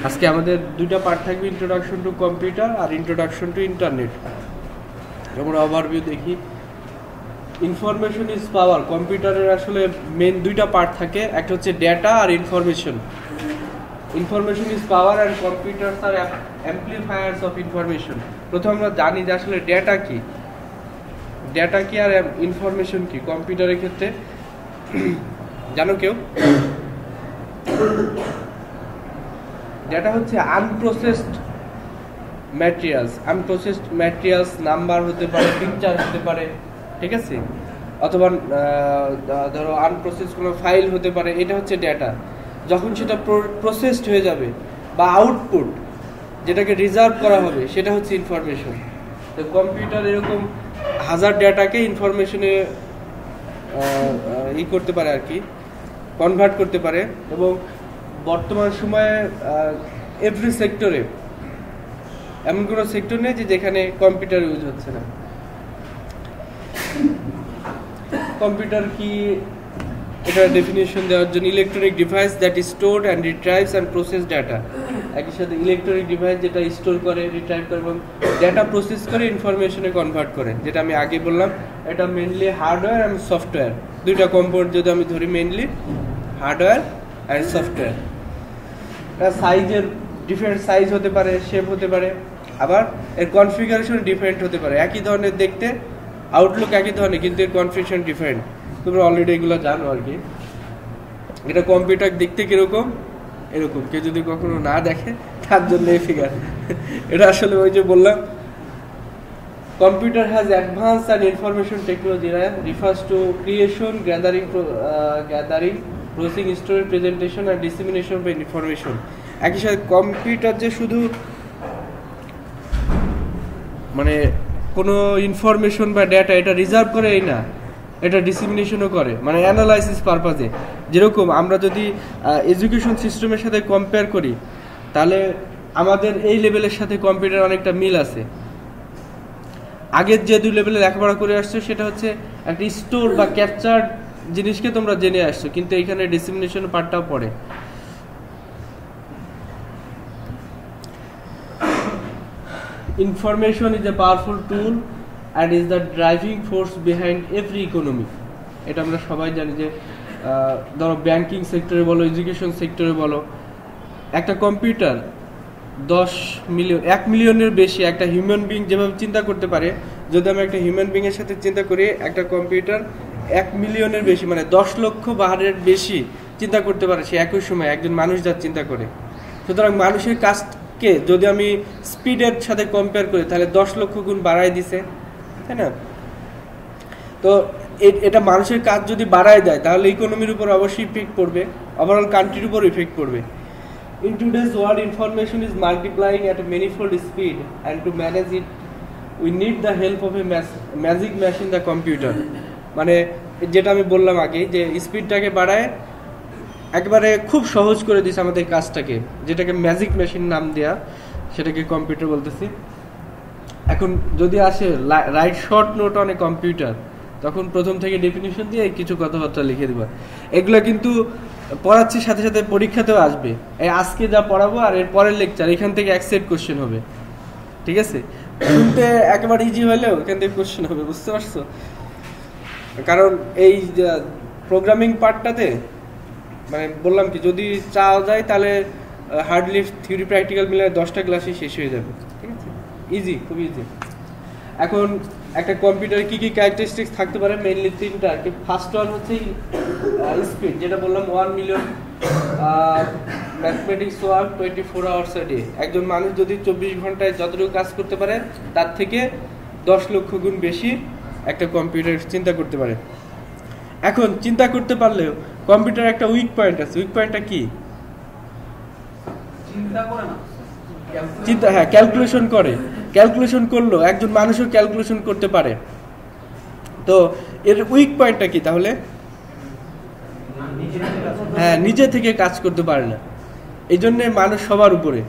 আজকে আমাদের দুইটা পার্ট থাকবে, ইন্ট্রোডাকশন টু কম্পিউটার আর ইন্ট্রোডাকশন টু ইন্টারনেট। আমরা ওভারভিউ দেখি। Information is power. কম্পিউটারের আসলে মেন দুইটা পার্ট থাকে, একটা হচ্ছে ডেটা আর information. Information is power and computers are amplifiers of information. প্রথমে আমরা জানি যে আসলে ডেটা কি, ডেটা কি আর ইনফরমেশন কি কম্পিউটারের ক্ষেত্রে। জানো কেউ? ডেটা হচ্ছে unprocessed materials. Unprocessed materials number হতে পারে, পিকচার হতে পারে, ঠিক আছে, অথবা ধরো আনপ্রসেসড কোনো ফাইল হতে পারে। এটা হচ্ছে ডেটা। যখন সেটা প্রসেসড হয়ে যাবে বা আউটপুট যেটাকে রিজার্ভ করা হবে সেটা হচ্ছে ইনফরমেশন। তো কম্পিউটার এরকম হাজার ডেটাকে ইনফরমেশনে করতে পারে আর কি, কনভার্ট করতে পারে। এবং বর্তমান সময়ে এভরি সেক্টরে এমন কোনো সেক্টর নেই যে যেখানে কম্পিউটার ইউজ হচ্ছে না। কম্পিউটার কি, এটা ডেফিনিশন দেওয়ার জন্য electronic device that store and retrieves and process data. একই সাথে ইলেকট্রনিক ডিভাইস যেটা স্টোর করে, রিট্রাইভ করে এবং ডেটা প্রসেস করে ইনফরমেশনে কনভার্ট করে, যেটা আমি আগে বললাম। এটা মেনলি হার্ডওয়্যার অ্যান্ড সফটওয়্যার, দুইটা কম্পোনেন্ট যদি আমি ধরি, মেনলি হার্ডওয়্যার অ্যান্ড সফটওয়্যার। সাইজের ডিফারেন্ট সাইজ হতে পারে, শেপ হতে পারে, আবার এর কনফিগারেশন ডিফারেন্ট হতে পারে। একই ধরনের দেখতে, আউটলুক একই ধরনের, কিন্তু এর কনফিগারেশন ডিফারেন্ট। তোমরা অলরেডি এগুলো জানো আর কি। এটা কম্পিউটার দেখতে কিরকম, এরকম। কেউ যদি কখনো না দেখে তার জন্য এই ফিগার। এটা আসলে ওই যে বললাম, computer has advance and information technology refers to creation, gathering, processing, storage, presentation and dissemination of information. একই সাথে কম্পিউটার যে শুধু মানে কোনো ইনফরমেশন বা ডেটা এটা রিজার্ভ করে এই না, এটা ডিসেমিনেশনও করে, মানে অ্যানালাইসিস পারপাজে। যেরকম আমরা যদি এডুকেশন সিস্টেমের সাথে কম্পেয়ার করি, তাহলে আমাদের এই লেভেলের সাথে কম্পিউটার অনেকটা মিল আছে। আগের যে দুই লেভেলে লেখাপড়া করে আসছো সেটা হচ্ছে একটা স্টোর বা ক্যাপচার জিনিসকে তোমরা জেনে আসছো, কিন্তু এখানে ডিসেমিনেশন পার্টটাও পড়ে। Information is a powerful tool and is the driving force behind every economy. এটা আমরা সবাই জানি যে ধরো ব্যাংকিং সেক্টরে বলো, এডুকেশন সেক্টরে বলো, একটা কম্পিউটার 1 মিলিয়নের বেশি একটা হিউম্যান বিং যেভাবে চিন্তা করতে পারে, যদি আমি একটা হিউম্যান বিংয়ের সাথে চিন্তা করি, একটা কম্পিউটার 1 মিলিয়নের বেশি মানে 10 লক্ষ বারের বেশি চিন্তা করতে পারে সে একই সময় একজন মানুষ যা চিন্তা করে। সুতরাং মানুষের কাজকে যদি আমি স্পিডের সাথে কম্পেয়ার করি, তাহলে 10 লক্ষ গুণ বাড়ায় দিছে, তাই না? তো এটা মানুষের কাজ যদি বাড়ায় দেয়, তাহলে ইকোনমির উপর অবশ্যই ইফেক্ট পড়বে, ওভারঅল কান্ট্রির উপর ইফেক্ট পড়বে। In today's world, information is multiplying at a manifold speed, and to manage it, we need the help of a magic machine, the computer. মানে যেটা আমি বললাম আগে, যে স্পিডটাকে বাড়ায় একবারে খুব সহজ করে দিচ্ছে আমাদের কাজটাকে, যেটাকে ম্যাজিক মেশিন নাম দেয়া, সেটাকে কম্পিউটার বলতেছি। এখন যদি আসে right short note on a computer, তখন প্রথম থেকে ডেফিনিশন দিয়ে কিছু কথাবার্তা লিখে দেবা। এগুলো কিন্তু পড়াচ্ছি সাথে সাথে পরীক্ষাতেও আসবে। এই আজকে যা পড়াবো আর এর পরের লেকচার, এখান থেকে এক সেট কোশ্চেন হবে, ঠিক আছে? শুনতে একেবারে ইজি হলেও এখান থেকে কোশ্চেন হবে, বুঝতে পারছো? কারণ এই প্রোগ্রামিং পার্টটাতে মানে বললাম কি, যদি চাওয়া যায় তাহলে হার্ডলি থিওরি প্র্যাকটিক্যাল মিলে 10টা ক্লাসই শেষ হয়ে যাবে, ঠিক আছে? ইজি, খুব ইজি। এখন একটা কম্পিউটারে কি কি ক্যারেক্টারিস্টিক্স থাকতে পারে, মেইনলি 3টা আর কি। ফার্স্ট ওয়ান হচ্ছে স্পিড, যেটা বললাম 1 million mathematics work 24 hours a day. একজন মানুষ যদি 24 ঘন্টায় যতটুকু কাজ করতে পারে, তার থেকে 10 লক্ষ গুণ বেশি একটা কম্পিউটার চিন্তা করতে পারে। এখন চিন্তা করতে পারলেও কম্পিউটার একটা উইক পয়েন্ট আছে। উইক পয়েন্টটা কি? চিন্তা, হ্যাঁ, ক্যালকুলেশন করে। ক্যালকুলেশন করলো একজন মানুষও ক্যালকুলেশন করতে পারে। তো এর উইক পয়েন্টটা কি তাহলে? হ্যাঁ, নিজে থেকে কাজ করতে পারে না, এই জন্যে মানুষ সবার উপরে,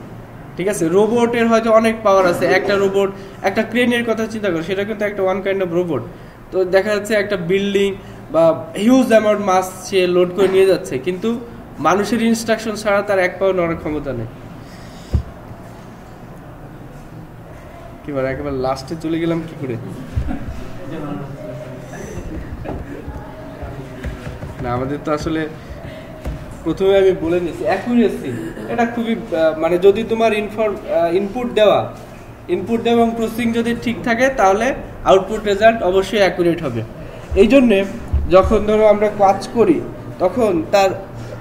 ঠিক আছে? রোবটের হয়তো অনেক পাওয়ার আছে। একটা রোবট, একটা ক্রেনের কথা চিন্তা করো, সেটা কিন্তু একটা ওয়ান কাইন্ড অফ রোবট। তো দেখা যাচ্ছে একটা বিল্ডিং বা হিউজ অ্যামাউন্ট মাস সে লোড করে নিয়ে যাচ্ছে, কিন্তু মানুষের ইনস্ট্রাকশন ছাড়া তার এক পাও নড়ার ক্ষমতা নেই। এবার একেবারে লাস্টে চলে গেলাম কি করে? না, আমাদের তো আসলে প্রথমে আমি বলে নিয়েছি অ্যাকুরেসি এটা খুবই মানে যদি তোমার ইনপুট দেওয়া এবং প্রসেসিং যদি ঠিক থাকে তাহলে আউটপুট রেজাল্ট অবশ্যই অ্যাকুরেট হবে। এই জন্যে যখন ধরো আমরা কাজ করি তখন তার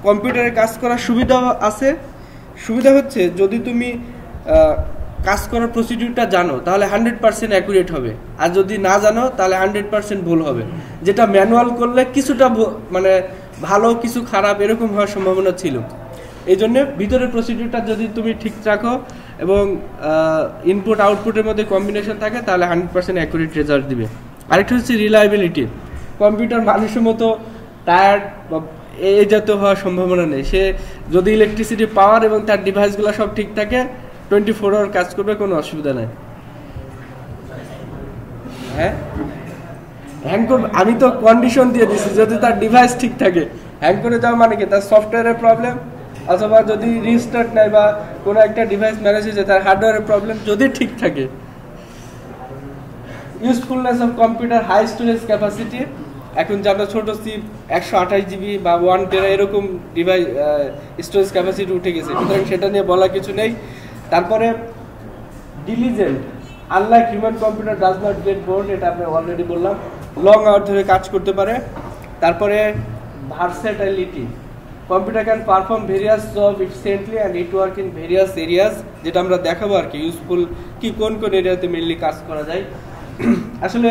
কম্পিউটারে কাজ করার সুবিধা আছে। সুবিধা হচ্ছে যদি তুমি কাজ করার প্রসিডিউরটা জানো তাহলে 100% অ্যাকুরেট হবে, আর যদি না জানো তাহলে 100% ভুল হবে। যেটা ম্যানুয়াল করলে কিছুটা মানে ভালো কিছু খারাপ এরকম হওয়ার সম্ভাবনা ছিল। এই জন্য ভিতরের প্রসিডিউরটা যদি তুমি ঠিক রাখো এবং ইনপুট আউটপুটের মধ্যে কম্বিনেশন থাকে তাহলে 100% অ্যাকুরেট রেজাল্ট দিবে। আরেকটা হচ্ছে রিলায়েবিলিটি। কম্পিউটার মানুষের মতো টায়ার্ড বা এই জাতীয় হওয়ার সম্ভাবনা নেই। সে যদি ইলেকট্রিসিটি পাওয়ার এবং তার ডিভাইসগুলো সব ঠিক থাকে 24 আওয়ার কাজ করবে, কোনো অসুবিধা নাই। হ্যাঁ, হ্যাং করবে, আমি তো কন্ডিশন দিয়ে দিচ্ছি যদি তার ডিভাইস ঠিক থাকে। হ্যাং করে যাওয়া মানে কি তার সফটওয়্যারের প্রবলেম, অথবা যদি রিস্টার্ট নেয় বা কোনো একটা ডিভাইস ম্যানেজ হয়েছে তার হার্ডওয়্যারের প্রবলেম, যদি ঠিক থাকে। Usefulness of computer, high storage capacity. এখন যে আমরা ছোটো সিপ 128 GB বা 1 TB এরকম ডিভাইস স্টোরেজ ক্যাপাসিটি উঠে গেছে, সুতরাং সেটা নিয়ে বলা কিছু নেই। তারপরে diligent, unlike human computer does not get bored, এটা আমি অলরেডি বললাম, লং আওয়ার ধরে কাজ করতে পারে। তারপরে versatility, computer can perform various job efficiently and it work in various areas, যেটা আমরা দেখাবো আর কি ইউজফুল কি কোন কোন এরিয়াতে মেনলি কাজ করা যায়। আসলে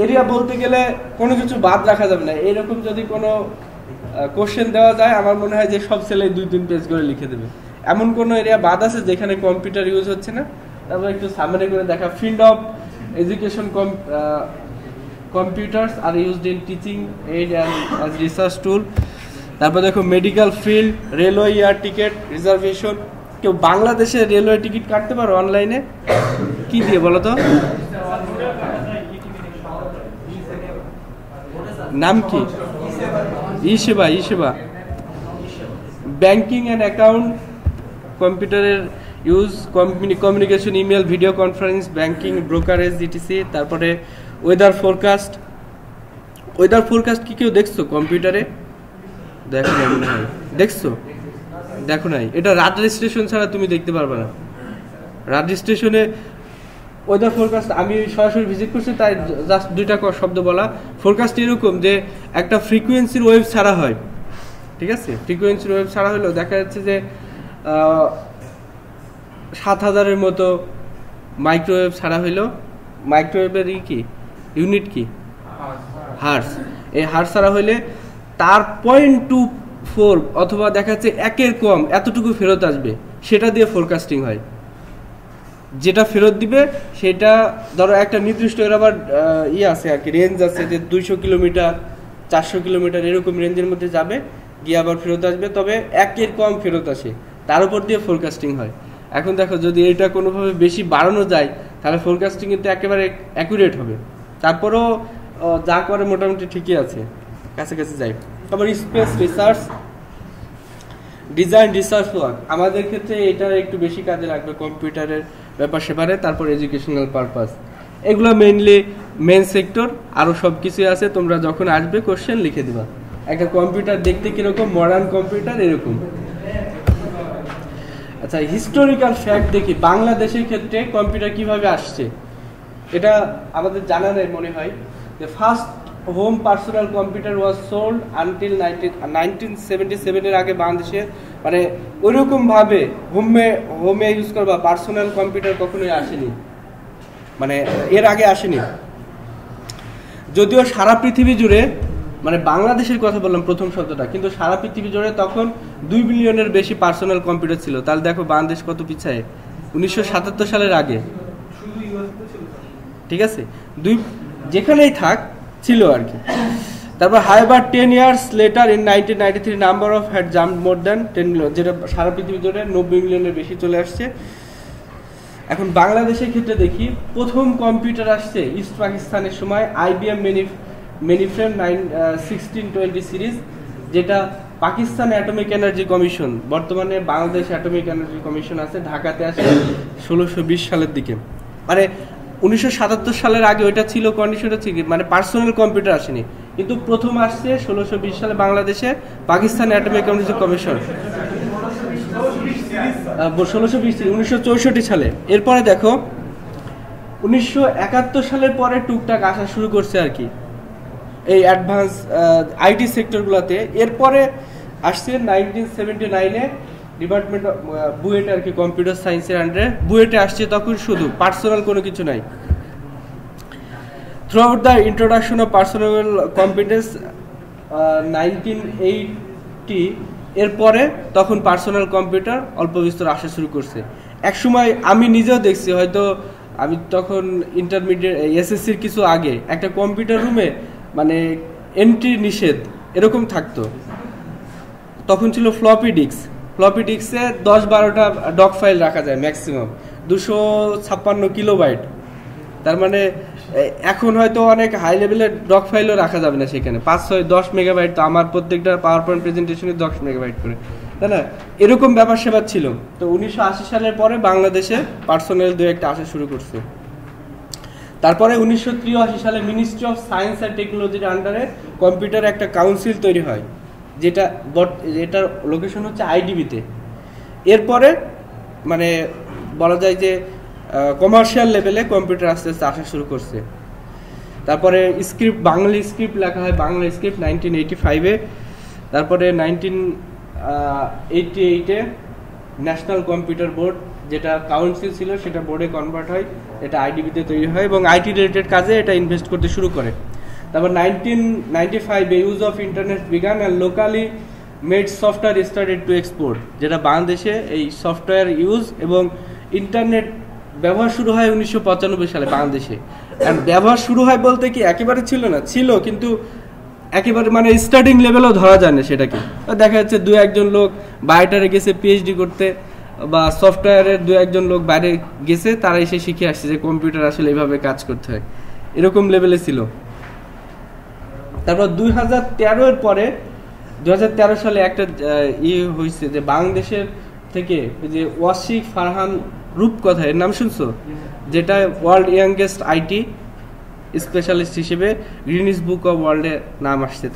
এরিয়া বলতে গেলে কোনো কিছু বাদ রাখা যাবে না। এইরকম যদি কোনো কোশ্চেন দেওয়া যায় আমার মনে হয় যে সব ছেলে 2-3 পেজ করে লিখে দেবে। এমন কোনো এরিয়া বাদ আছে যেখানে কম্পিউটার ইউজ হচ্ছে না? তারপর একটু সামারি করে দেখা। Field of education, computers are used in teaching aid and as research টুল। তারপর দেখো medical field, railway air ticket reservation. কেউ বাংলাদেশে রেলওয়ে টিকিট কাটতে পারো অনলাইনে? কি দিয়ে বলো তো? নাম কি? ই-সেবা। ব্যাংকিং অ্যান্ড অ্যাকাউন্ট, কম্পিউটারের use, communication, email, video conference, banking, brokerage, etc. তারপরে ওয়েদার ফোরকাস্ট কি কেউ দেখছো কম্পিউটারে? দেখো নাই মনে হয়। দেখছো? দেখো নাই। এটা রাডার স্টেশন ছাড়া তুমি দেখতে পারবে না। রাডার স্টেশনে ওয়েদার ফোরকাস্ট আমি সরাসরি ভিজিট করছি, তাই জাস্ট 2টা শব্দ বলা। ফোরকাস্ট এরকম যে একটা ফ্রিকোয়েন্সির ওয়েভ ছাড়া হয়, ঠিক আছে? ফ্রিকোয়েন্সির ওয়েভ ছাড়া হলেও দেখা যাচ্ছে যে 7000-এর মতো মাইক্রোওয়েভ ছাড়া হইলো। মাইক্রোওয়েভের কি ইউনিট কি? হার্স। এই হার্স ছাড়া হইলে তার 0.24 অথবা দেখা যাচ্ছে 1-এর কম এতটুকু ফেরত আসবে, সেটা দিয়ে ফোরকাস্টিং হয়। যেটা ফেরত দিবে সেটা ধরো একটা নির্দিষ্ট এর আবার আছে আর কি, রেঞ্জ আছে যে 200 কিলোমিটার 400 কিলোমিটার এরকম রেঞ্জের মধ্যে যাবে, গিয়ে আবার ফেরত আসবে, তবে 1-এর কম ফেরত আসে, তার উপর দিয়ে ফোরকাস্টিং হয়। এখন দেখো যদি এটা কোনোভাবে বেশি বাড়ানো যায় তাহলে ফোরকাস্টিং কিন্তু একেবারে অ্যাকুরেট হবে। তারপরেও যা করে মোটামুটি ঠিকই আছে, কাছাকাছি যায়। তারপর space research, design research work, আমাদের ক্ষেত্রে এটা একটু বেশি কাজে লাগবে কম্পিউটারের ব্যাপার সেপারে। তারপর এডুকেশনাল পারপাস, এগুলো মেইনলি মেন সেক্টর। আরও সব কিছুই আছে, তোমরা যখন আসবে কোশ্চেন লিখে দিবা। একটা কম্পিউটার দেখতে কিরকম, মডার্ন কম্পিউটার এরকম। আচ্ছা, হিস্টোরিক্যাল ফ্যাক্ট দেখি বাংলাদেশের ক্ষেত্রে কম্পিউটার কিভাবে আসছে। এটা আমাদের জানা নেই মনে হয়। যে ফার্স্ট হোম পার্সোনাল কম্পিউটার ওয়াজ সোল্ড আনটিল 1977 এর আগে বাংলাদেশে মানে ওইরকম ভাবে হোমে ইউজ করবা পার্সোনাল কম্পিউটার কখনোই আসেনি, মানে এর আগে আসেনি। যদিও সারা পৃথিবী জুড়ে, মানে বাংলাদেশের কথা বললাম প্রথম শব্দটা, কিন্তু সারা পৃথিবী জুড়ে তখন 2 বিলিয়নের বেশি পার্সোনাল কম্পিউটার ছিল। তাহলে দেখো বাংলাদেশ কত পিছায় 1977 সালের আগে, ঠিক আছে? যেখানেই থাক ছিল আর কি। তারপর হাইবার 10 years later in 1993 number of had jumped more than 10 million, যেটা সারা পৃথিবী জুড়ে 90 মিলিয়নের বেশি চলে আসছে। এখন বাংলাদেশের ক্ষেত্রে দেখি, প্রথম কম্পিউটার আসছে ইস্ট পাকিস্তানের সময় IBM মেনিফ্রেম 1620 সিরিজ, যেটা পাকিস্তান অ্যাটমিক এনার্জি কমিশন, বর্তমানে বাংলাদেশ অ্যাটমিক এনার্জি কমিশন আছে, ঢাকাতে আসে 1620 সালের দিকে। মানে 1977 সালের আগে ওইটা ছিল, কন্ডিশন হচ্ছে কি মানে পার্সোনাল কম্পিউটার আসেনি, কিন্তু প্রথম আসছে 1620 সালে বাংলাদেশে পাকিস্তান অ্যাটমিক এনার্জি কমিশন, 1964 সালে। এরপরে দেখো 1971 সালের পরে টুকটাক আসা শুরু করছে আর কি এই অ্যাডভান্স আইটি সেক্টরগুলোতে। এরপরে আসছে 1979-এ ডিপার্টমেন্ট অফ বুয়েটে আর কি, কম্পিউটার সায়েন্সের আন্ডারে বুয়েটে আসছে, তখন শুধু পার্সোনাল কোনো কিছু নাই। Throughout the introduction of personal computers 1980 এরপরে তখন পার্সোনাল কম্পিউটার অল্প বিস্তর আসা শুরু করছে। একসময় আমি নিজেও দেখছি, হয়তো আমি তখন ইন্টারমিডিয়েট এসএসসির কিছু আগে একটা কম্পিউটার রুমে মানে এন্ট্রি নিষেধ এরকম থাকতো। তখন ছিল ফ্লপি ডিস্কে 10-12টা ডক ফাইল রাখা যায় ম্যাক্সিমাম, 256 কিলোবাইট। তার মানে এখন হয়তো অনেক হাই লেভেলের ডক ফাইলও রাখা যাবে না সেখানে, 5-6-10 মেগাবাইট। তো আমার প্রত্যেকটা পাওয়ার পয়েন্ট প্রেজেন্টেশনে 10 মেগাবাইট করে, তাই না? এরকম ব্যাপার সেবার ছিল। তো 1980 সালের পরে বাংলাদেশে পার্সোনাল দু একটা আসা শুরু করছে। তারপরে 1983 সালে মিনিস্ট্রি অফ সায়েন্স অ্যান্ড টেকনোলজির আন্ডারে কম্পিউটার একটা কাউন্সিল তৈরি হয়, যেটার লোকেশন হচ্ছে আইডিবিতে। এরপরে মানে বলা যায় যে কমার্শিয়াল লেভেলে কম্পিউটার আস্তে আস্তে আসা শুরু করছে। তারপরে স্ক্রিপ্ট, বাংলা স্ক্রিপ্ট লেখা হয়, বাংলা স্ক্রিপ্ট 1985-এ। তারপরে 1988-এ ন্যাশনাল কম্পিউটার বোর্ড, যেটা কাউন্সিল ছিল সেটা বোর্ডে কনভার্ট হয়, এটা আইডিবিতে তৈরি হয় এবং আইটি রিলেটেড কাজে এটা ইনভেস্ট করতে শুরু করে। তারপর 1995-এ use of internet began and locally made software started to export, যেটা বাংলাদেশে এই সফটওয়্যার ইউজ এবং ইন্টারনেট ব্যবহার শুরু হয় 1995 সালে বাংলাদেশে। আর ব্যবহার শুরু হয় বলতে কি একেবারে ছিল না, ছিল কিন্তু একেবারে মানে স্টার্টিং লেভেলও ধরা যায় না সেটাকে। দেখা যাচ্ছে 2-1 লোক বাইরে গেছে পিএইচডি করতে, বা সফটওয়্যারের 2-1 লোক বাইরে গেছে, তারা এসে শিখে আসছে যে কম্পিউটার আসলে এইভাবে কাজ করতে হয়, এরকম লেভেলে ছিল। তারপর 2013-এর পরে 2013 সালে একটা হয়েছে যে বাংলাদেশের থেকে যে ওয়াসিক ফারহান রূপকথা, এর নাম শুনছো? যেটা ওয়ার্ল্ড ইয়াংগেস্ট আইটি স্পেশালিস্ট হিসেবে গ্রিনিস বুক অফ ওয়ার্ল্ডে নাম আসছে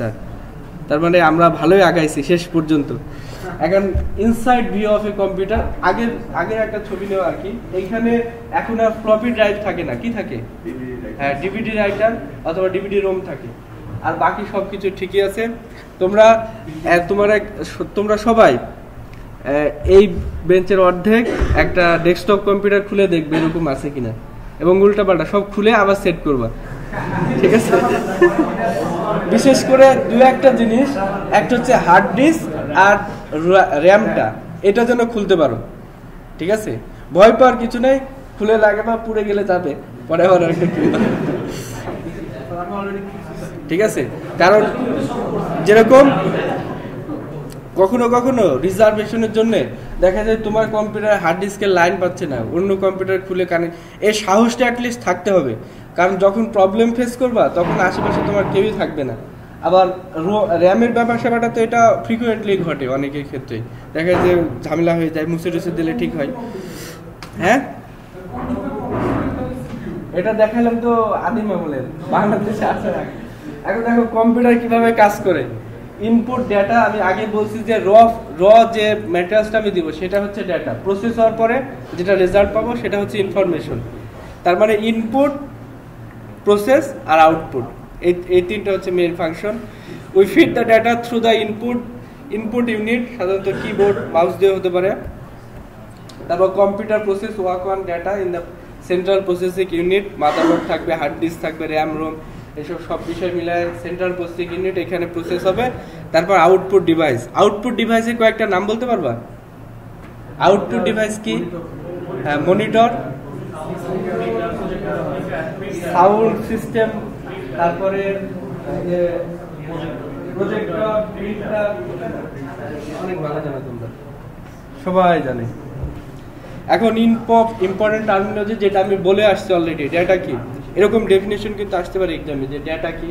তার মানে আমরা ভালোই আগাইছি শেষ পর্যন্ত। এখন inside view of a computer, আগের একটা ছবি নেওয়া আর কি। এইখানে এখন আর ফ্লপি ড্রাইভ থাকে না, কি থাকে? হ্যাঁ, ডিভিডি রাইটার অথবা ডিভিডি রোম থাকে, আর বাকি সবকিছু ঠিকই আছে। তোমরা সবাই এই বেঞ্চের অর্ধেক একটা ডেস্কটপ কম্পিউটার খুলে দেখবে এরকম আছে কিনা, এবং উল্টাপাল্টা সব খুলে আবার সেট করবা, ঠিক আছে? বিশেষ করে 2-1টা জিনিস, একটা হচ্ছে হার্ড ডিস্ক আর র্যামটা, এটা যেন খুলতে পারো, ঠিক আছে? ভয় পাওয়ার কিছু নেই, খুলে লাগে বা পুড়ে গেলে যাবে, পরে আবার একটা কিনতে, ঠিক আছে? কারণ যেরকম কখনো কখনো রিজার্ভেশনের জন্য দেখা যায় তোমার কম্পিউটার হার্ড ডিস্কের লাইন পাচ্ছে না, অন্য কম্পিউটার খুলে কানেক্ট, এই সাহসটা অ্যাটলিস্ট থাকতে হবে। কারণ যখন প্রবলেম ফেস করবা তখন আশেপাশে তোমার কেউই থাকবে না। আবার র্যামের ব্যাপার স্যাপারটা তো এটা ফ্রিকুয়েন্টলি ঘটে অনেকের ক্ষেত্রেই, দেখা যায় যে ঝামেলা হয়ে যায়, মুছে টুছে দিলে ঠিক হয়। হ্যাঁ, এটা দেখালাম তো আদিম আমলের, বাংলাদেশে আসে না। এখন দেখো কম্পিউটার কিভাবে কাজ করে। ইনপুট ডেটা, আমি আগে বলছি যে র যে ম্যাটেরিয়ালসটা আমি দিব সেটা হচ্ছে ডেটা, প্রসেস হওয়ার পরে যেটা রেজাল্ট পাবো সেটা হচ্ছে ইনফরমেশন। তার মানে ইনপুট, প্রসেস আর আউটপুট, এই তিনটা হচ্ছে main function. We feed the data through the input unit, সাধারণত কিবোর্ড মাউস দিয়ে হতে পারে। তারপর computer process work on data in the central processing unit, motherboard থাকবে, হার্ড ডিস্ক থাকবে, র্যাম রোম, এসব সব বিষয় মিলায় সেন্ট্রাল প্রসেসিং ইউনিট, এখানে প্রসেস হবে। তারপর আউটপুট ডিভাইসের কয়েকটা নাম বলতে পারবা? আউটপুট ডিভাইস কি? হ্যাঁ, মনিটর, সাউন্ড সিস্টেম, তারপরে প্রজেক্টর, প্রিন্টার, অনেক ভালো জানো তোমরা, সবাই জানে। এখন ইম্পর্টেন্ট টার্মিনোলজি যেটা আমি বলে আসছি অলরেডি, ডেটা কি, এরকম ডেফিনেশন কিন্তু আসতে পারে এক্সামে, যে ডেটা কি,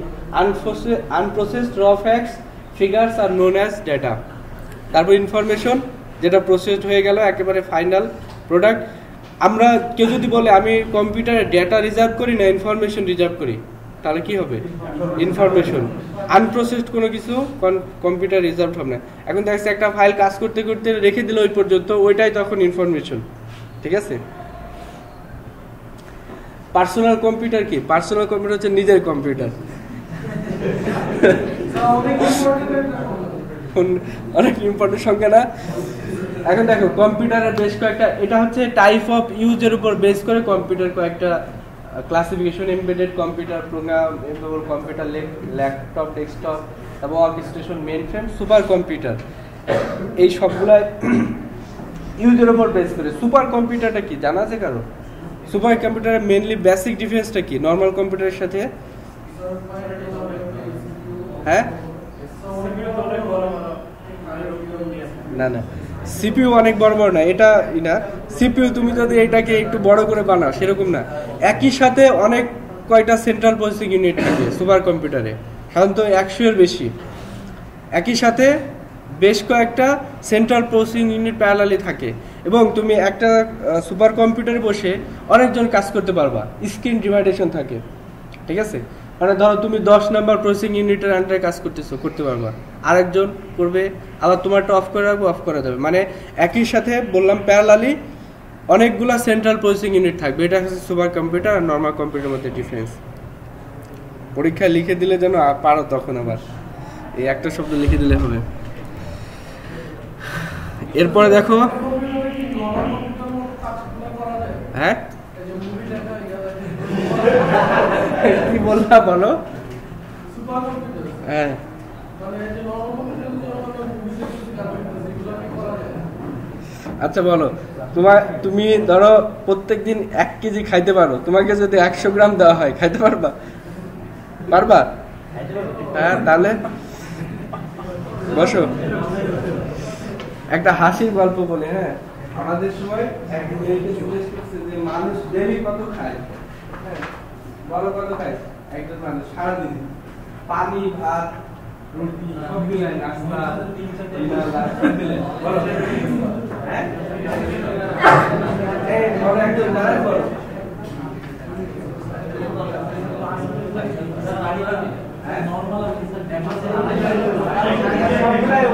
আনপ্রসেসড র facts figures are known as data. তারপর ইনফরমেশন, যেটা প্রসেসড হয়ে গেল একেবারে ফাইনাল প্রোডাক্ট। আমরা কেউ যদি বলে আমি কম্পিউটারে ডেটা রিজার্ভ করি না ইনফরমেশন রিজার্ভ করি, তাহলে কি হবে? ইনফরমেশন। আনপ্রসেসড কোনো কিছু কম্পিউটার রিজার্ভ হবে না। এখন দেখছি একটা ফাইল কাজ করতে করতে রেখে দিল ওই পর্যন্ত, ওইটাই তখন ইনফরমেশন। ঠিক আছে? পার্সোনাল কম্পিউটার কি? পার্সোনাল কম্পিউটার হচ্ছে নিজের কম্পিউটার। অনেক ইম্পর্টেন্ট সংখ্যা না? এখন দেখো কম্পিউটারের বেশ কয়েকটা, এটা হচ্ছে টাইপ অফ ইউজের উপর বেস করে কম্পিউটার কয়েকটা classification: embedded computer, programmable computer, laptop, desktop, এবং ওয়ার্কস্টেশন, মেইনফ্রেম, সুপার কম্পিউটার। এই সবগুলা ইউজের উপর বেস করে। সুপার কম্পিউটারটা কি জানা আছে কারো? সুপার কম্পিউটারের মেইনলি বেসিক ডিফারেন্সটা কি নরমাল কম্পিউটারের সাথে? হ্যাঁ, না না, সিপিইউ অনেক বড় বড় না, এটা না। সিপিইউ তুমি যদি এটাকে একটু বড় করে বানাও সেরকম না। একই সাথে অনেক কয়টা সেন্ট্রাল প্রসেসিং ইউনিট থাকে সুপার কম্পিউটারে, সাধারণত 100 এর বেশি। একই সাথে বেশ কয়েকটা সেন্ট্রাল প্রসেসিং ইউনিট প্যারালালি থাকে, এবং তুমি একটা সুপার কম্পিউটারে বসে অনেকজন কাজ করতে পারবা। স্ক্রিন ডিভাইডেশন থাকে। ঠিক আছে? মানে ধরো তুমি 10 নাম্বার প্রসেসিং ইউনিটের আন্ডারে কাজ করতে পারবা, আরেকজন করবে, আবার তোমারটা অফ করে রাখবো, অফ করা যাবে। মানে একই সাথে বললাম প্যারালালি অনেকগুলা সেন্ট্রাল প্রসেসিং ইউনিট থাকবে। এটা হচ্ছে সুপার কম্পিউটার আর নর্মাল কম্পিউটারের মধ্যে ডিফারেন্স। পরীক্ষায় লিখে দিলে যেন পারো, তখন আবার এই একটা শব্দ লিখে দিলে হবে। এরপরে দেখো, হ্যাঁ কি বললা বলো? হ্যাঁ, আচ্ছা বলো। তুমি ধরো প্রত্যেকদিন 1 কেজি খাইতে পারো, তোমাকে যদি 100 গ্রাম দেওয়া হয় খাইতে পারবা? পারবা? হ্যাঁ, তাহলে বসো, একটা হাসির গল্প বলে। হ্যাঁ, আমাদের সময় এক মেয়েকে জিজ্ঞেস করছে যে মানুষ ডেইলি কত খায়? হ্যাঁ, বলো কত খায় একজন মানুষ সারাদিন? পানি, ভাত, রুটি সব মিলাই, নাস্তা, ডিনার, লাঞ্চ সব মিলাই বলো। হ্যাঁ, এই বলো, একজন দাঁড়ায় বলো।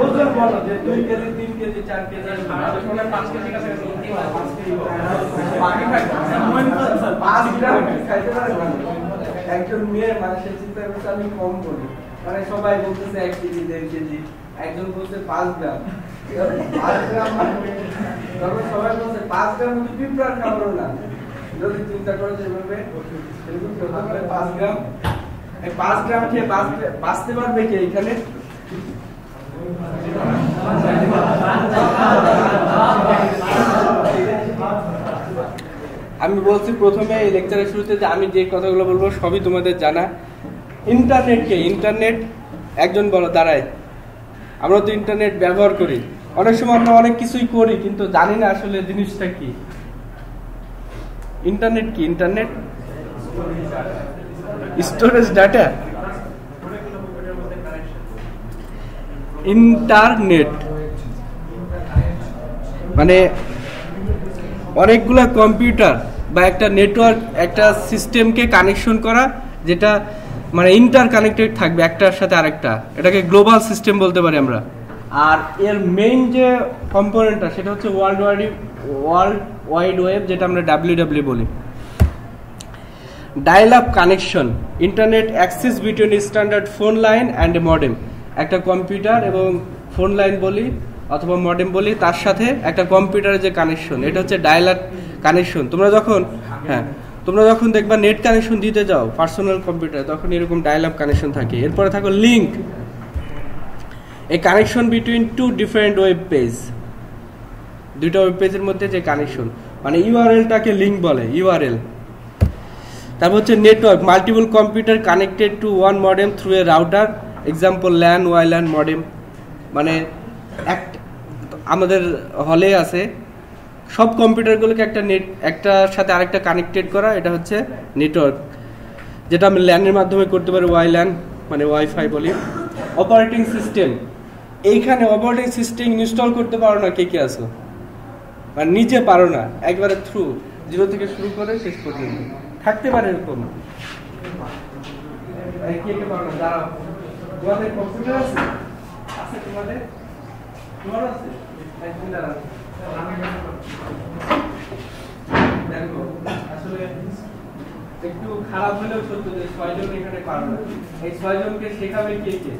ওজন বলো যে 2 কেজি, 3 কেজি, 4 কেজি, 5 কেজি কাছাকাছি। একজন মেয়ে মানুষের চিন্তা করছে আমি কম করি, মানে সবাই বলতেছে 1 কেজি, 1.5 কেজি, একজন বলছে 5 গ্রাম। 5 গ্রাম যখন সবাই বলছে 5 গ্রাম কিন্তু পিঁপড়ার খাবার না, যদি চিন্তা করো যেভাবে 5 গ্রাম, 5 গ্রাম খেয়ে বাঁচতে পারবে কে এখানে? আমি বলছি প্রথমে এই লেকচারের শুরুতে যে আমি যে কথাগুলো বলবো সবই তোমাদের জানা। ইন্টারনেটকে, ইন্টারনেট একজন বলো দাঁড়ায়। আমরা তো ইন্টারনেট ব্যবহার করি, অনেক সময় আমরা অনেক কিছুই করি কিন্তু জানি না আসলে জিনিসটা কি। ইন্টারনেট কি? Internet storage data. ইন্টারনেট মানে অনেকগুলা কম্পিউটার বা একটা নেটওয়ার্ক, একটা সিস্টেমকে কানেকশন করা, যেটা মানে ইন্টার কানেক্টেড থাকবে একটার সাথে আরেকটা। এটাকে গ্লোবাল সিস্টেম বলতে পারি আমরা। আর এর মেইন যে কম্পোনেন্টটা সেটা হচ্ছে ওয়ার্ল্ড ওয়াইড ওয়েব, যেটা আমরা WWW বলি। Dial up connection, internet access between standard phone line and a modem. একটা কম্পিউটার এবং ফোন লাইন বলি অথবা মডেম বলি, তার সাথে একটা কম্পিউটারের যে কানেকশন, এটা হচ্ছে ডায়াল আপ কানেকশন। তোমরা যখন দেখবা নেট কানেকশন দিতে যাও পার্সোনাল কম্পিউটারে, তখন এরকম ডায়াল আপ কানেকশন থাকে। এরপরে থাকো link, a connection between 2 different web page. দুইটা ওয়েব পেজের মধ্যে যে কানেকশন, মানে ইউআরএলটাকে লিঙ্ক বলে, ইউআরএল। তারপর হচ্ছে network, multiple computer connected to one modem through a router, example LAN, WLAN modem. মানে আমাদের হলে আছে সব কম্পিউটারগুলোকে একটার সাথে আরেকটা কানেক্টেড করা, এটা হচ্ছে নেটওয়ার্ক, যেটা আমি ল্যানের মাধ্যমে করতে পারি, ওয়াইল্যান মানে ওয়াইফাই বলি। অপারেটিং সিস্টেম, এইখানে অপারেটিং সিস্টেম ইনস্টল করতে পারো না কে কে আছো, মানে নিজে পারো না, একবারে থ্রু জিরো থেকে শুরু করে শেষ পর্যন্ত থাকতে পারে এরকম। কে পারো না দাঁড়াও, তোমাদের কম্পিউটার আছে? আছে তোমাদের? তোমার আছে? দেখো আসলে একটু খারাপ হলেও সত্য যে 6 জন এখানে পারো না। এই 6 জনকে শেখাবে কে কে?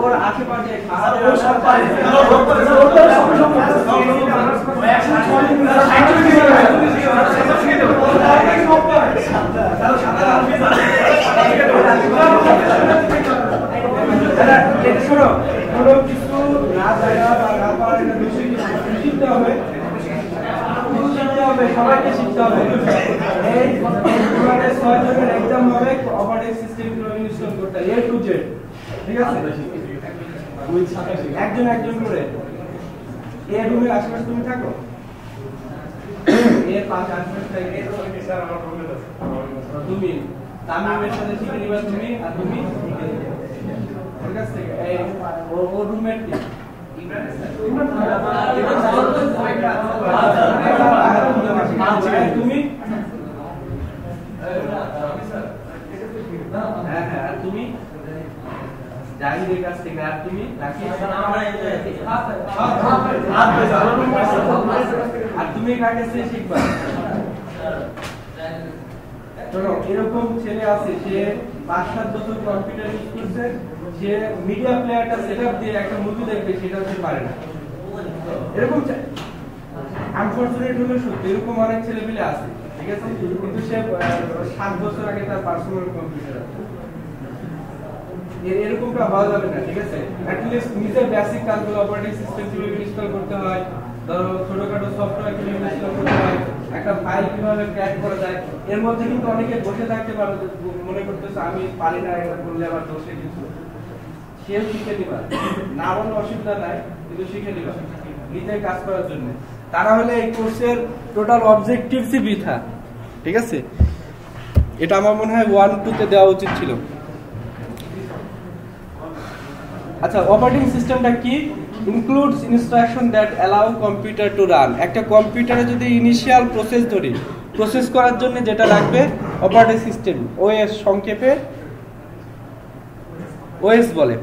ওর আশেপাশে সবাইকে শিখতে হবে। এই 6 জনের এক্সাম হবে অপারেটিং সিস্টেম কিভাবে ইনস্টল করতে হয় A to Z, ঠিক আছে? একজন করে। এই রুমের আশেপাশে তুমি থাকো, এর পাশে আশেপাশে তুমি তামিমের সাথে শিখে নিবা তুমি, আর তুমি ঠিক আছে? এই ও রুমের কি তুমি তুমি জাহিদের কাছ থেকে, আর তুমি আর তুমি কার কাছে শিখবা? শোনো, এরকম ছেলে আছে সে 5-7 বছর কম্পিউটার ইউজ করছে, সে মিডিয়া প্লেয়ারটা সেটআপ দিয়ে একটা মুভি দেখবে সেটা হতে পারে না। এরকম আনফরচুনেট হলো সত্যি, এরকম অনেক ছেলেপেলে আছে, ঠিক আছে? কিন্তু সে 7 বছর আগে তার পার্সোনাল কম্পিউটার আছে। এরকমটা হওয়া যাবে না, ঠিক আছে? অ্যাটলিস্ট নিজের বেসিক কাজগুলো, অপারেটিং সিস্টেম কিভাবে ইনস্টল করতে হয়, ধরো ছোটখাটো সফটওয়্যার কিভাবে ইনস্টল করতে হয়, একটা ফাইল কিভাবে ক্র্যাক করা যায়, এর মধ্যে কিন্তু অনেকে বসে থাকতে পারে, মনে করতেছে আমি পারি না, এটা করলে আবার দোষে কিছু। সেও শিখে নিবা, না বললে অসুবিধা নাই, কিন্তু শিখে নিবা নিজের কাজ করার জন্য। তা না হলে এই কোর্সের টোটাল অবজেক্টিভসই বৃথা, ঠিক আছে? এটা আমার মনে হয় 1-2 তে দেওয়া উচিত ছিল। আচ্ছা, অপারেটিং সিস্টেমটা কি? Includes instruction that allow computer to run. একটা কম্পিউটারে যদি ইনিশিয়াল প্রসেস ধরি, প্রসেস করার জন্য যেটা লাগবে অপারেটিং সিস্টেম, ওএস, সংক্ষেপে ওএস বলে।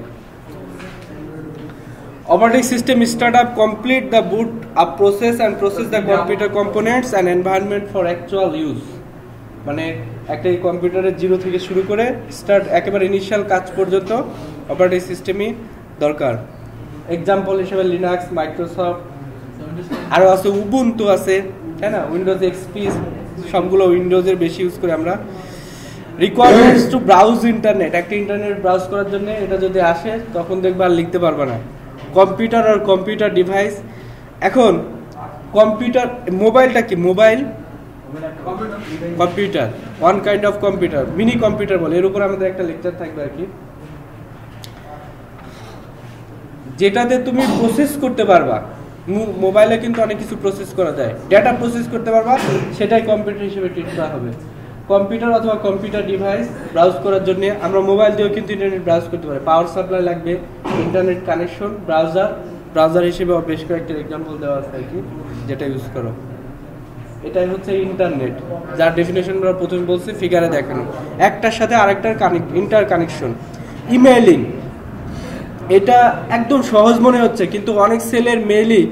Operating system start up complete the boot up process and process the computer components and environment for actual use. মানে একটা কম্পিউটারের জিরো থেকে শুরু করে স্টার্ট একেবারে ইনিশিয়াল কাজ পর্যন্ত অপারেটিং সিস্টেমই দরকার। এক্সাম্পল হিসেবে লিনাক্স, মাইক্রোসফট, আরও আছে উবুন্টু আছে, তাই না? উইন্ডোজ এক্সপি, সবগুলো উইন্ডোজের বেশি ইউজ করি আমরা। রিকোয়ারমেন্টস টু ব্রাউজ ইন্টারনেট, একটা ইন্টারনেট ব্রাউজ করার জন্য এটা যদি আসে তখন দেখবা আর লিখতে পারবা না। কম্পিউটার আর কম্পিউটার ডিভাইস। এখন কম্পিউটার, মোবাইলটা কি? Mobile computer, one kind of computer, mini computer বলে। এর উপর আমাদের একটা লেকচার থাকবে আর কি, যেটাতে তুমি প্রসেস করতে পারবা। মোবাইলে কিন্তু অনেক কিছু প্রসেস করা যায়, ডেটা প্রসেস করতে পারবা, সেটাই কম্পিউটার হিসেবে ট্রিট করা হবে। কম্পিউটার অথবা কম্পিউটার ডিভাইস ব্রাউজ করার জন্য আমরা মোবাইল দিয়েও কিন্তু ইন্টারনেট ব্রাউজ করতে পারি। পাওয়ার সাপ্লাই লাগবে, ইন্টারনেট কানেকশন, ব্রাউজার হিসেবে বেশ কয়েকটা এক্সাম্পল দেওয়া আছে আর কি, যেটা ইউজ করো। এটাই হচ্ছে ইন্টারনেট, যার ডেফিনেশন আমরা প্রথমে বলছি, ফিগারে দেখানো, একটার সাথে আরেকটার ইন্টার কানেকশন। ইমেইলিং, এটা একদম সহজ মনে হচ্ছে, কিন্তু অনেক সেলের মেইলই,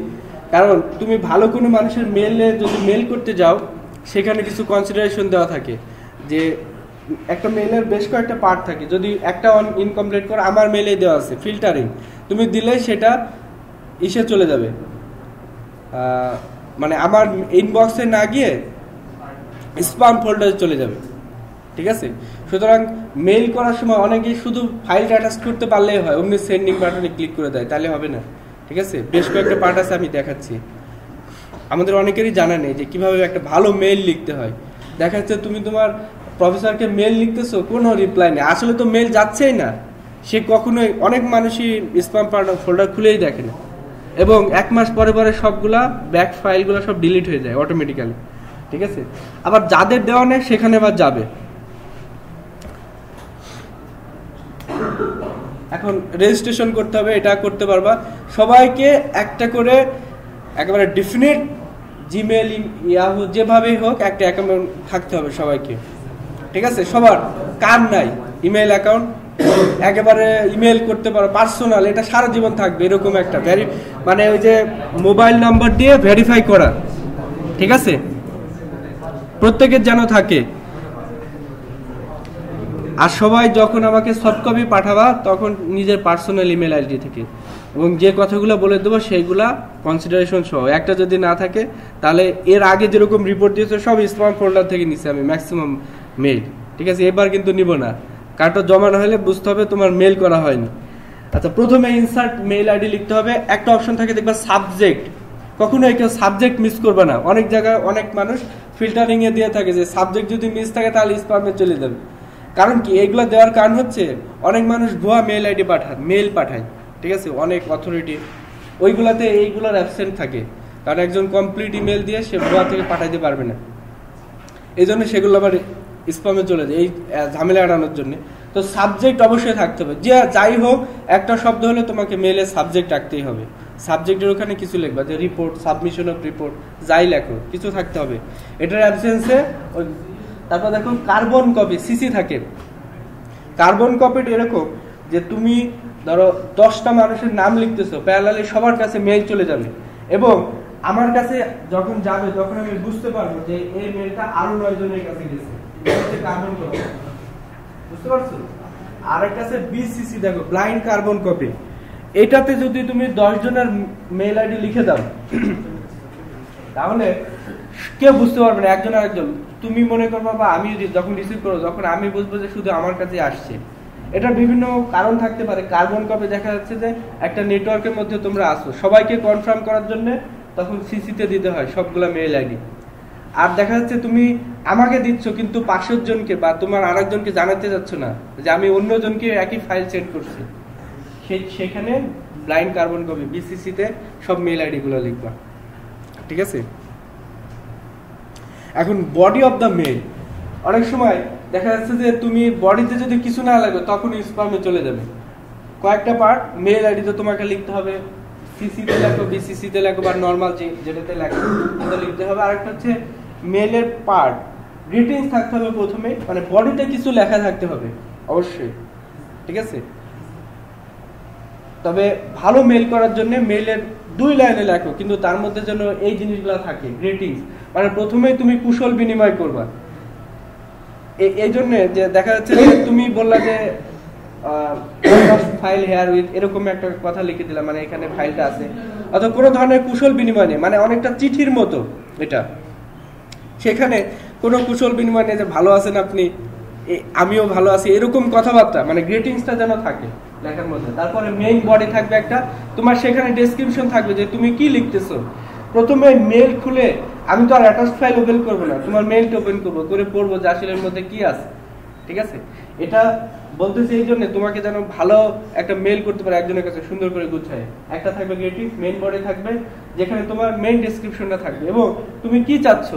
কারণ তুমি ভালো কোনো মানুষের মেইলে যদি মেইল করতে যাও, সেখানে কিছু কনসিডারেশন দেওয়া থাকে, যে একটা মেইলের বেশ কয়েকটা পার্ট থাকে। যদি একটা ইনকমপ্লিট করে, আমার মেইলে দেওয়া আছে ফিল্টারিং, তুমি দিলে সেটা ইসে চলে যাবে, মানে আমার ইনবক্সে না গিয়ে স্প্যাম ফোল্ডারে চলে যাবে, ঠিক আছে? সুতরাং মেইল করার সময় অনেকেই শুধু ফাইলটা অ্যাটাচ করতে পারলেই হয়, অমনি সেন্ডিং বাটনে ক্লিক করে দেয়, তাহলে হবে না, ঠিক আছে? বেশ কয়েকটা পার্ট আছে, আমি দেখাচ্ছি। আমাদের অনেকেরই জানা নেই যে কিভাবে একটা ভালো মেইল লিখতে হয়। দেখা যাচ্ছে তুমি তোমার প্রফেসরকে মেইল লিখতেছো, কোনো রিপ্লাই নেই, আসলে তো মেইল যাচ্ছেই না, সে কখনোই, অনেক মানুষই স্প্যাম ফোল্ডার খুলেই দেখে না, এবং 1 মাস পরে পরে সবগুলা ব্যাক ফাইলগুলো সব ডিলিট হয়ে যায় অটোমেটিক্যালি। ঠিক আছে। আবার যাদের দেওয়া নেই সেখানে আবার যাবে। এখন রেজিস্ট্রেশন করতে হবে, এটা করতে পারবা। সবাইকে একটা করে একেবারে ডিফিনিট জিমেল, ইয়াহু, যেভাবেই হোক একটা অ্যাকাউন্ট থাকতে হবে সবাইকে, ঠিক আছে। সবার কার নাই ইমেল অ্যাকাউন্ট, একেবারে ইমেল করতে পারো পার্সোনাল, এটা সারা জীবন থাকবে এরকম একটা মানে ওই যে মোবাইল নাম্বার দিয়ে ভেরিফাই করা, ঠিক আছে, প্রত্যেকের যেন থাকে। আর সবাই যখন আমাকে সফট কপি পাঠাবা তখন নিজের পার্সোনাল ইমেল আইডি থেকে, এবং যে কথাগুলো বলে দেবো সেইগুলা কনসিডারেশন সহ। একটা যদি না থাকে তাহলে এর আগে যেরকম রিপোর্ট দিয়েছে সব স্প্যাম ফোল্ডার থেকে নিছি আমি ম্যাক্সিমাম মেইল, ঠিক আছে। এবার কিন্তু নিব না, কার্ডটা জমা না হলে বুঝতে হবে তোমার মেইল করা হয়নি। আচ্ছা, প্রথমে ইনসার্ট মেইল আইডি লিখতে হবে। একটা অপশন থাকে দেখবা সাবজেক্ট, কখনোই কেউ সাবজেক্ট মিস করবে না। অনেক জায়গায় অনেক মানুষ ফিল্টারিং এ দিয়ে থাকে যে সাবজেক্ট যদি মিস থাকে তাহলে স্প্যামে চলে যাবে। কারণ কি, এগুলো দেওয়ার কারণ হচ্ছে অনেক মানুষ ভুয়া মেইল আইডি মেইল পাঠায়, ঠিক আছে, অনেক অথরিটি, ওইগুলাতে এইগুলোর অ্যাবসেন্ট থাকে। কারণ একজন কমপ্লিট ইমেল দিয়ে সে ভুয়া থেকে পাঠাইতে পারবে না, এই জন্য সেগুলো আবার স্প্যামে চলে যায়, এই ঝামেলা এড়ানোর জন্য। তো সাবজেক্ট অবশ্যই থাকতে হবে, যে যাই হোক একটা শব্দ হলে তোমাকে মেইলে সাবজেক্ট রাখতেই হবে। সাবজেক্টের ওখানে কিছু লিখবা, যে রিপোর্ট, সাবমিশন অফ রিপোর্ট, যাই লেখো কিছু থাকতে হবে। এটার অ্যাবসেন্সে তারপর দেখো কার্বন কপি, সিসি থাকে। কার্বন কপিটা এরকম যে তুমি ধরো 10টা মানুষের নাম লিখতেছো, প্যারালালি সবার কাছে মেইল চলে যাবে, এবং আমার কাছে যখন যাবে তখন আমি বুঝতে পারবো যে এই মেইলটা আরো 9 জনের কাছে গেছে। কার্বন কপি, বুঝতে পারছো? আর একটা আছে বিসিসি, দেখো ব্লাইন্ড কার্বন কপি। এটাতে যদি তুমি 10 জনের মেইল আইডি লিখে দাও তাহলে কেউ বুঝতে পারবে না, একজন আরেকজন। তুমি মনে করবা বা আমি যখন রিসিভ করবো তখন আমি বুঝবো যে শুধু আমার কাছে আসছে। এটা বিভিন্ন কারণ থাকতে পারে। কার্বন কপি দেখা যাচ্ছে যে একটা নেটওয়ার্কের মধ্যে তোমরা আসো, সবাইকে কনফার্ম করার জন্য তখন সিসিতে দিতে হয় সবগুলা মেইল আইডি। আর দেখা যাচ্ছে তুমি আমাকে দিচ্ছ কিন্তু 500 জনকে বা তোমার আরেকজনকে জানাতে যাচ্ছ না যে আমি অন্যজনকে একই ফাইল সেন্ড করছি, সেখানে ব্লাইন্ড কার্বন কপি বিসিসিতে সব মেইল আইডি গুলো লিখবা, ঠিক আছে। এখন বডি অফ দ্য মেইল, অনেক সময় দেখা যাচ্ছে যে তুমি বডিতে যদি কিছু না লাগে তখন স্প্যামে চলে যাবে। কয়েকটা পার্ট মেইল আইডিতে তোমাকে লিখতে হবে, সিসিতে লেখো, বিসিসিতে লেখো, বা নর্মাল যেটাতে লেখো সেটা লিখতে হবে। আরেকটা হচ্ছে মেইলের পার্ট, গ্রিটিংস থাকতে হবে প্রথমে, মানে বডিতে কিছু লেখা থাকতে হবে অবশ্যই, ঠিক আছে। তবে ভালো মেইল করার জন্য মেইলের 2 লাইনে লেখো, কিন্তু তার মধ্যে যেন এই জিনিসগুলো থাকে, গ্রিটিংস, মানে প্রথমেই তুমি কুশল বিনিময় করবা। এই জন্য যে দেখা যাচ্ছে যে তুমি বললা যে ফাইল হেয়ার উইথ, এরকম একটা কথা লিখে দিলাম, মানে এখানে ফাইলটা আছে, অথবা কোনো ধরনের কুশল বিনিময় নেই, মানে অনেকটা চিঠির মতো এটা। সেখানে কোনো কুশল বিনিময় নেই যে ভালো আছেন আপনি, আমিও ভালো আছি, এরকম কথাবার্তা, মানে গ্রিটিংসটা যেন থাকে লেখার মধ্যে। তারপরে মেইন বডি থাকবে একটা, তোমার সেখানে ডেসক্রিপশন থাকবে যে তুমি কি লিখতেছো। প্রথমে মেইল খুলে আমি তো আর অ্যাটাচ ফাইল ওপেন করবো না, তোমার মেইলটা ওপেন করবো, করে পড়বো যে আসলে এর মধ্যে কি আছে, ঠিক আছে। এটা বলতেছি এই জন্য তোমাকে যেন ভালো একটা মেইল করতে পারে একজনের কাছে সুন্দর করে গুছায়। একটা থাকবে গ্রিটিংস, মেইন বডি থাকবে যেখানে তোমার মেইন ডেসক্রিপশনটা থাকবে, এবং তুমি কি চাচ্ছ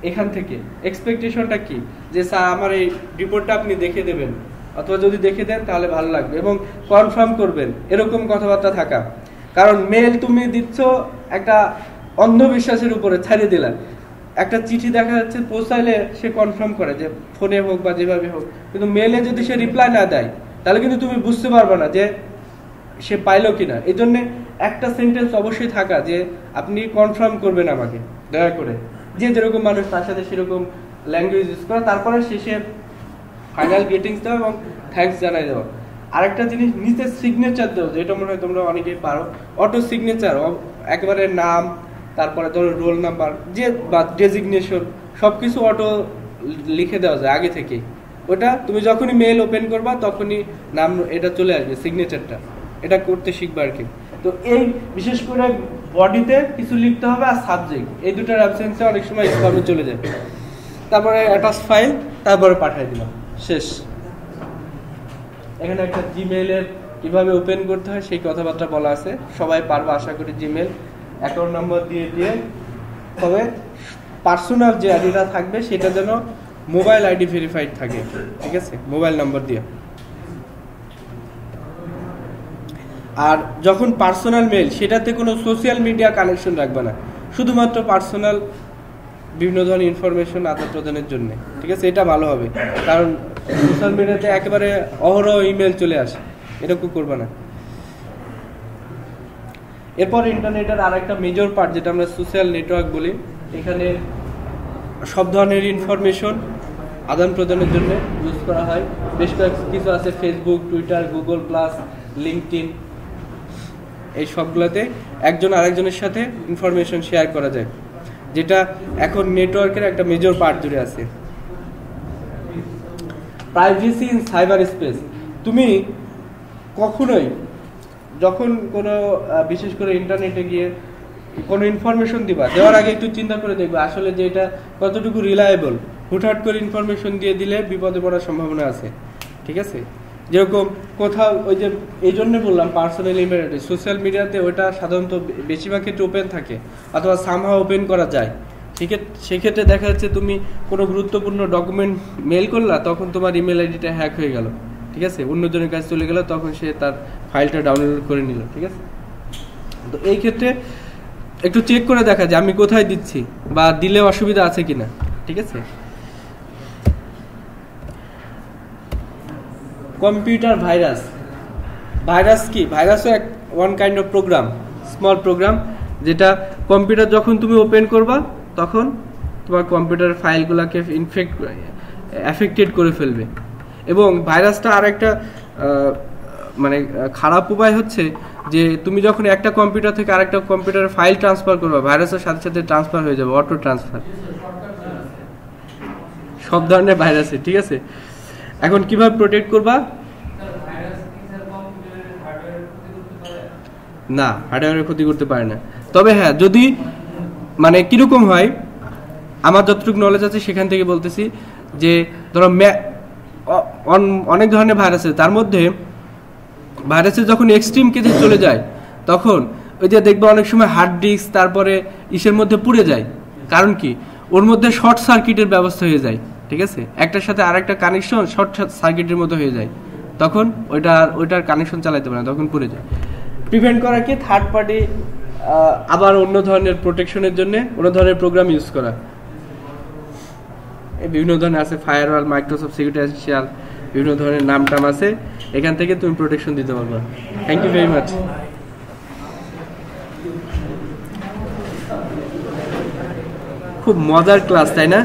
এখান থেকে, এক্সপেকটেশনটা কি, যে স্যার আমার এই রিপোর্টটা আপনি দেখে দেবেন, অথবা যদি দেখে দেন তাহলে ভালো লাগবে, এবং কনফার্ম করবেন, এরকম কথাবার্তা থাকা। কারণ মেইল তুমি দিচ্ছ একটা অন্ধবিশ্বাসের উপরে ছাড়িয়ে দিলা। একটা চিঠি দেখা যাচ্ছে পৌঁছাইলে সে কনফার্ম করে যে ফোনে হোক বা যেভাবে হোক, কিন্তু মেইলে যদি সে রিপ্লাই না দেয় তাহলে কিন্তু তুমি বুঝতে পারবে না যে সে পাইলো কিনা। এই জন্য একটা সেন্টেন্স অবশ্যই থাকা যে আপনি কনফার্ম করবেন আমাকে দয়া করে, যে যেরকম মানুষ তার সাথে সেরকম ল্যাঙ্গুয়েজ ইউজ করা। তারপরে শেষে ফাইনাল গ্রিটিংস দেওয়া এবং থ্যাঙ্কস জানাই দেওয়া। আরেকটা জিনিস, নিচে সিগনেচার দেওয়া, যেটা মনে হয় তোমরা অনেকেই পারো, অটো সিগনেচার, একেবারে নাম, তারপরে ধরো রোল নাম্বার, যে বা ডেজিগনেশন, সবকিছু অটো লিখে দেওয়া যায় আগে থেকে। ওটা তুমি যখনই মেইল ওপেন করবা তখনই নাম এটা চলে আসবে, সিগনেচারটা, এটা করতে শিখবা আর কি। তো এই বিশেষ করে বডিতে কিছু লিখতে হবে, আর সাবজেক্ট, এই দুটার অ্যাবসেন্সে অনেক সময় স্প্যামে চলে যায়। তারপরে অ্যাটাচ ফাইল, তারপরে পাঠিয়ে দিলাম, শেষ। এখানে একটা জিমেইলের কিভাবে ওপেন করতে হয় সেই কথাবার্তা বলা আছে, সবাই পারবে আশা করি। জিমেইল অ্যাকাউন্ট নাম্বার দিয়ে তবে পার্সোনাল যে আইডিটা থাকবে সেটা যেন মোবাইল আইডি ভেরিফাইড থাকে, ঠিক আছে, মোবাইল নাম্বার দিয়ে। আর যখন পার্সোনাল মেল, সেটাতে কোনো সোশ্যাল মিডিয়া কানেকশন রাখবে না, শুধুমাত্র পার্সোনাল বিভিন্ন ধরনের ইনফরমেশন আদান প্রদানের জন্য, ঠিক আছে। এটা ভালো হবে, কারণ সোশ্যাল মিডিয়াতে একেবারে অহরহ ইমেল চলে আসে, এরকম করবে না। এরপর ইন্টারনেটের আর একটা মেজর পার্ট যেটা আমরা সোশ্যাল নেটওয়ার্ক বলি, এখানে সব ধরনের ইনফরমেশন আদান প্রদানের জন্য ইউজ করা হয়। বেশ কিছু আছে, Facebook, Twitter, Google plus, LinkedIn, এই সবগুলোতে একজন আরেকজনের সাথে ইনফরমেশন শেয়ার করা যায়, যেটা এখন নেটওয়ার্কের একটা মেজর পার্ট জুড়ে আছে। প্রাইভেসি ইন সাইবার স্পেস, তুমি কখনোই যখন কোনো বিশেষ করে ইন্টারনেটে গিয়ে কোনো ইনফরমেশন দিবা, দেওয়ার আগে একটু চিন্তা করে দেখবে আসলে যে এটা কতটুকু রিলায়েবল। হুটহাট করে ইনফরমেশন দিয়ে দিলে বিপদে পড়ার সম্ভাবনা আছে, ঠিক আছে। যেরকম কোথাও ওই যে এই জন্য বললাম পার্সোনাল ইমেল, সোশ্যাল মিডিয়াতে ওটা সাধারণত বেশিরভাগ ক্ষেত্রে ওপেন থাকে অথবা সামহাও ওপেন করা যায়। ঠিক আছে, সেক্ষেত্রে দেখা যাচ্ছে তুমি কোনো গুরুত্বপূর্ণ ডকুমেন্ট মেল করলা, তখন তোমার ইমেল আইডিটা হ্যাক হয়ে গেল, ঠিক আছে, অন্যজনের কাছে চলে গেল, তখন সে তার ফাইলটা ডাউনলোড করে নিল, ঠিক আছে। তো এই ক্ষেত্রে একটু চেক করে দেখা যে আমি কোথায় দিচ্ছি বা দিলে অসুবিধা আছে কিনা, ঠিক আছে। কম্পিউটার ভাইরাস, ভাইরাস কি? ভাইরাসও এক one kind of program, small program, যেটা কম্পিউটার যখন তুমি ওপেন করবা তখন তোমার কম্পিউটার ফাইলগুলোকে অ্যাফেক্টেড করে ফেলবে। এবং ভাইরাসটা আর একটা মানে খারাপ উপায় হচ্ছে যে তুমি যখন একটা কম্পিউটার থেকে আরেকটা কম্পিউটারে ফাইল ট্রান্সফার করবা, ভাইরাসের সাথে সাথে ট্রান্সফার হয়ে যাবে, অটো ট্রান্সফার, সব ধরনের ভাইরাসে, ঠিক আছে। এখন কিভাবে প্রোটেক্ট করবা? না, হার্ডওয়্যারের ক্ষতি করতে পারে না। তবে হ্যাঁ, যদি মানে কিরকম হয়, আমার যতটুকু নলেজ আছে সেখান থেকে বলতেছি যে ধরো অনেক ধরনের ভাইরাস আছে, তার মধ্যে ভাইরাসের যখন এক্সট্রিম কেসে চলে যায় তখন ওই যে দেখবে অনেক সময় হার্ড ডিস্ক তারপরে ইসের মধ্যে পুড়ে যায়। কারণ কি? ওর মধ্যে শর্ট সার্কিটের ব্যবস্থা হয়ে যায়, ঠিক আছে, একটার সাথে আরেকটা কানেকশন শর্ট সার্কিটের মতো হয়ে যায়, তখন ওইটার কানেকশন চালাতে পারে না, তখন পুড়ে যায়। প্রিভেন্ট করা কি? থার্ড পার্টি আবার অন্য ধরনের প্রোটেকশনের জন্য অন্য ধরনের প্রোগ্রাম ইউজ করা, বিভিন্ন ধরনের আছে, ফায়ারওয়াল, মাইক্রোসফট সিকিউরিটি এসেনশিয়াল, বিভিন্ন ধরনের নাম টাম আছে, এখান থেকে তুমি প্রোটেকশন দিতে পারবে। Thank you very much. খুব মজার ক্লাস, তাই না?